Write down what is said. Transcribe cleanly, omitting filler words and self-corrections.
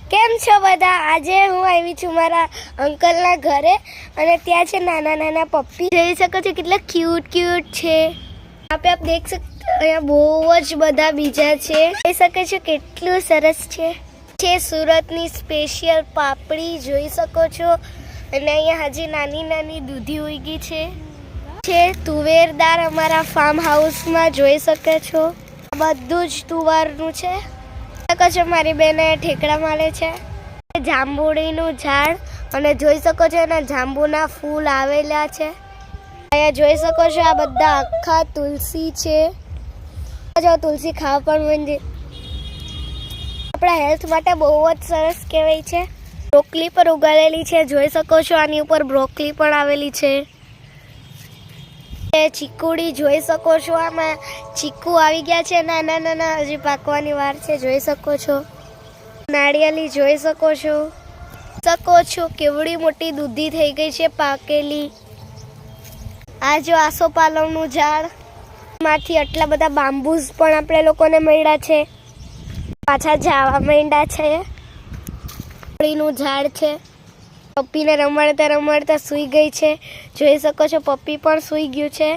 કેમ છો બધા? આજે હું આવી છું મારા અંકલના ઘરે અને ત્યાં છે નાના નાના પપ્પી જોઈ શકો છો કેટલા ક્યુટ ક્યુટ છે। आप देख सकते हैं બહુ જ બધા બીજા છે જોઈ શકે છો કેટલું સરસ છે સુરતની સ્પેશિયલ પાપડી જોઈ શકો છો અને અહીંયા હજી નાની નાની દૂધી ઉગી છે તુવેરદાર અમારા ફાર્મ હાઉસમાં જોઈ શકે છો બધું જ તુવારનું છે શકો છો મારી બેને ઠેકડા મારે છે જાંબુડીનું ઝાડ અને જોઈ શકો છો એના જાંબુના ફૂલ આવેલા છે અહીંયા જોઈ શકો છો આ બધા આખા તુલસી છે જો તુલસી ખાવા પણ મંજે આપણા હેલ્થ માટે બહુ જ સરસ કહેવાય છે બ્રોકલી પર ઉગાડેલી છે જોઈ શકો છો આની ઉપર બ્રોકલી પણ આવેલી છે ચીકુડી જોઈ શકો છો આમાં ચીકુ આવી ગયા છે નાના નાના હજી પાકવાની વાર છે જોઈ શકો છો નાળિયેરી જોઈ શકો છો કેવડી મોટી દૂધી થઈ ગઈ છે પાકેલી આ જો આસોપાલવનું ઝાડ માંથી આટલા બધા બાંબુસ પણ આપણે લોકોને મળ્યા છે પાછા જાવા માંડ્યા છે પપીનું ઝાડ છે પપ્પીને રમાડતા રમાડતા સૂઈ ગઈ છે જોઈ શકો છો પપ્પી પણ સૂઈ ગયું છે